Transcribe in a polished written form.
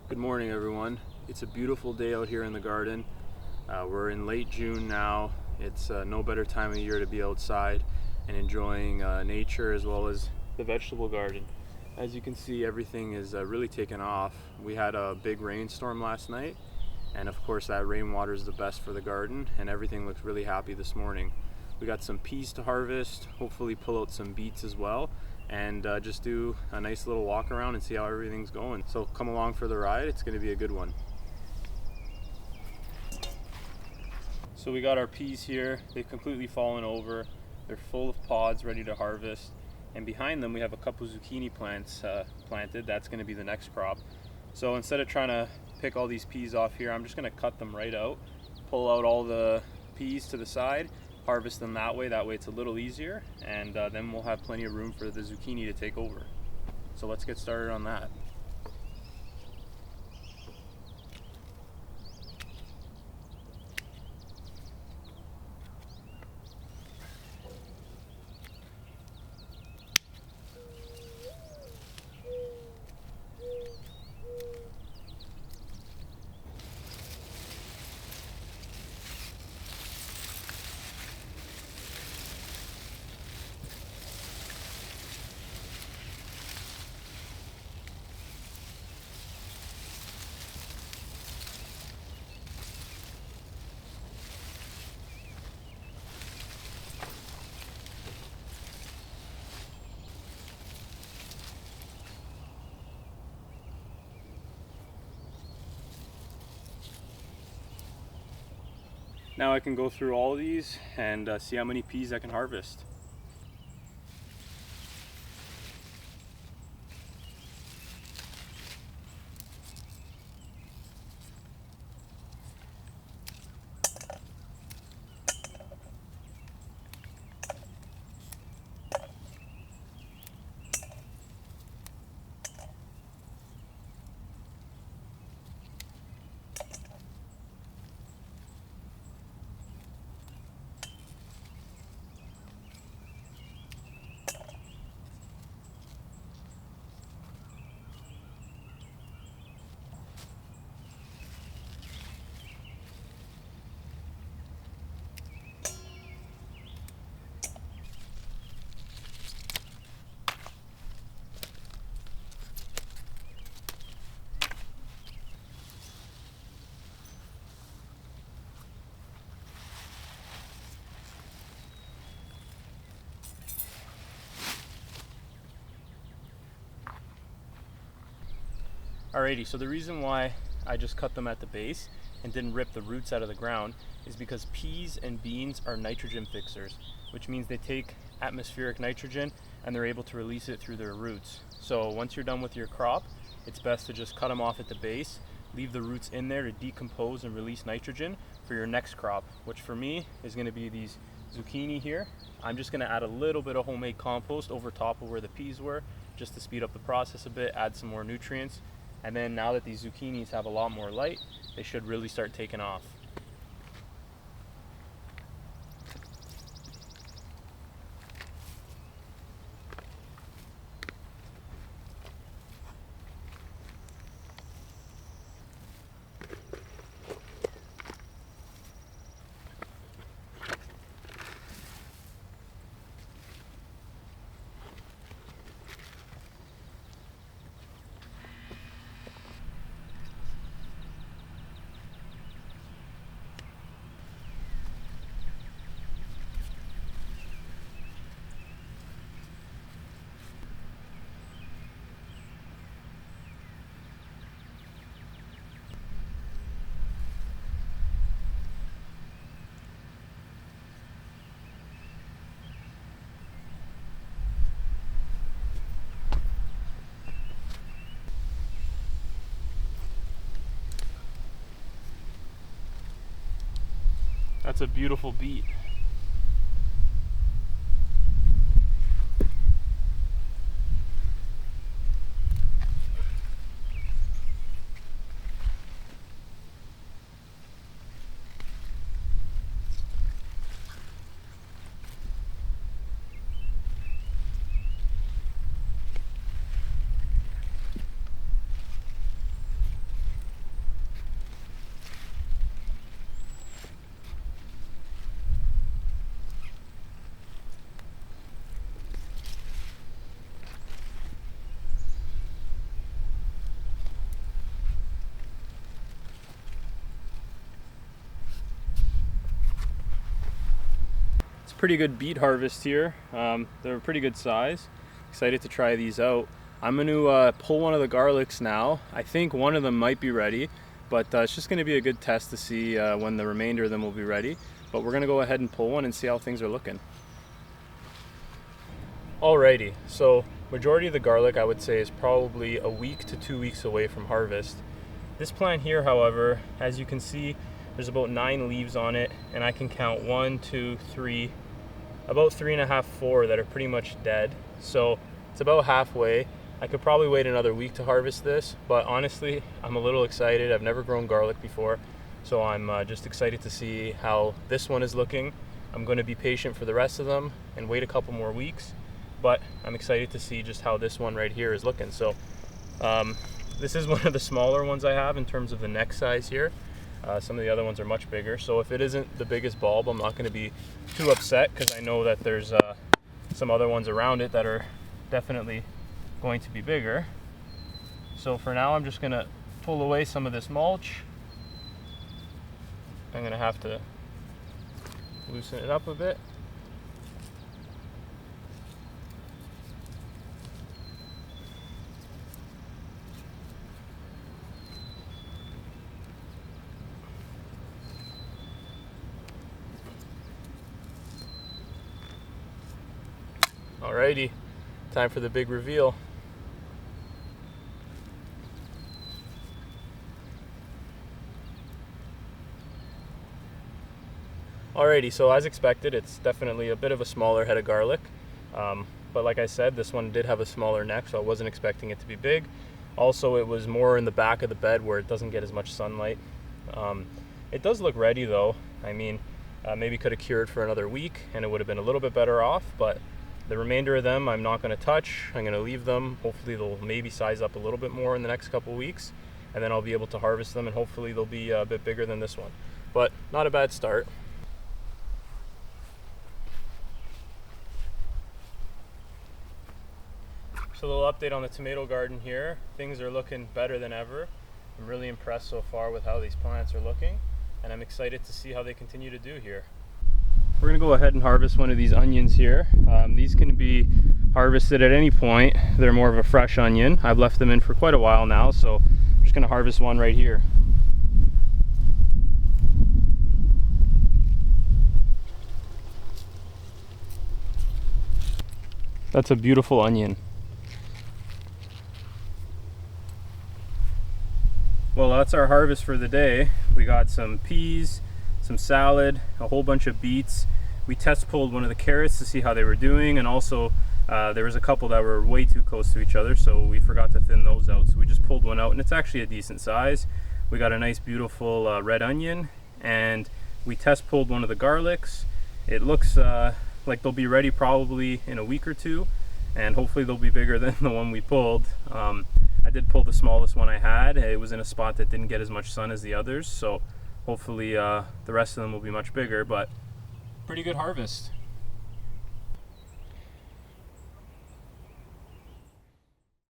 Good morning, everyone. It's a beautiful day out here in the garden. We're in late June now. It's no better time of year to be outside and enjoying nature as well as the vegetable garden. As you can see, everything is really taken off. We had a big rainstorm last night, and of course that rainwater is the best for the garden, and everything looks really happy this morning. We got some peas to harvest, hopefully pull out some beets as well, and just do a nice little walk around and see how everything's going. So come along for the ride, it's going to be a good one. So we got our peas here. They've completely fallen over. They're full of pods ready to harvest, and behind them we have a couple zucchini plants planted. That's going to be the next crop. So instead of trying to pick all these peas off here, I'm just going to cut them right out, pull out all the peas to the side, harvest them that way it's a little easier, and then we'll have plenty of room for the zucchini to take over. So let's get started on that. Now I can go through all of these and see how many peas I can harvest. Alrighty, so the reason why I just cut them at the base and didn't rip the roots out of the ground is because peas and beans are nitrogen fixers, which means they take atmospheric nitrogen and they're able to release it through their roots. So once you're done with your crop, it's best to just cut them off at the base, leave the roots in there to decompose and release nitrogen for your next crop, which for me is going to be these zucchini here. I'm just going to add a little bit of homemade compost over top of where the peas were, just to speed up the process a bit, add some more nutrients. And then now that these zucchinis have a lot more light, they should really start taking off. That's a beautiful beet. pretty good beet harvest here. They're a pretty good size. Excited to try these out. I'm going to pull one of the garlics now. I think one of them might be ready, but it's just going to be a good test to see when the remainder of them will be ready. But we're going to go ahead and pull one and see how things are looking. Alrighty, so majority of the garlic I would say is probably a week to 2 weeks away from harvest. This plant here, however, as you can see, there's about 9 leaves on it, and I can count 1, 2, 3, about 3.5, 4 that are pretty much dead. So it's about halfway. I could probably wait another week to harvest this, but honestly, I'm a little excited. I've never grown garlic before, so I'm just excited to see how this one is looking. I'm going to be patient for the rest of them and wait a couple more weeks, but I'm excited to see just how this one right here is looking. So this is one of the smaller ones I have in terms of the neck size here. Some of the other ones are much bigger, so if it isn't the biggest bulb, I'm not going to be too upset, because I know that there's some other ones around it that are definitely going to be bigger. So for now, I'm just going to pull away some of this mulch. I'm going to have to loosen it up a bit. Alrighty, time for the big reveal. Alrighty, so as expected, it's definitely a bit of a smaller head of garlic. But like I said, this one did have a smaller neck, so I wasn't expecting it to be big. Also, it was more in the back of the bed where it doesn't get as much sunlight. It does look ready though. I mean, maybe could have cured for another week and it would have been a little bit better off, but the remainder of them I'm not going to touch. I'm going to leave them. Hopefully they'll maybe size up a little bit more in the next couple weeks, and then I'll be able to harvest them, and hopefully they'll be a bit bigger than this one. But not a bad start. So a little update on the tomato garden here. Things are looking better than ever. I'm really impressed so far with how these plants are looking, and I'm excited to see how they continue to do here. We're going to go ahead and harvest one of these onions here. These can be harvested at any point. They're more of a fresh onion. I've left them in for quite a while now, so I'm just going to harvest one right here. That's a beautiful onion. Well, that's our harvest for the day. We got some peas, some salad, a whole bunch of beets. We test pulled one of the carrots to see how they were doing, and also there was a couple that were way too close to each other, so we forgot to thin those out. So we just pulled one out, and it's actually a decent size. We got a nice beautiful red onion, and we test pulled one of the garlics. It looks like they'll be ready probably in a week or two, and hopefully they'll be bigger than the one we pulled. I did pull the smallest one I had. It was in a spot that didn't get as much sun as the others, so hopefully the rest of them will be much bigger, but pretty good harvest.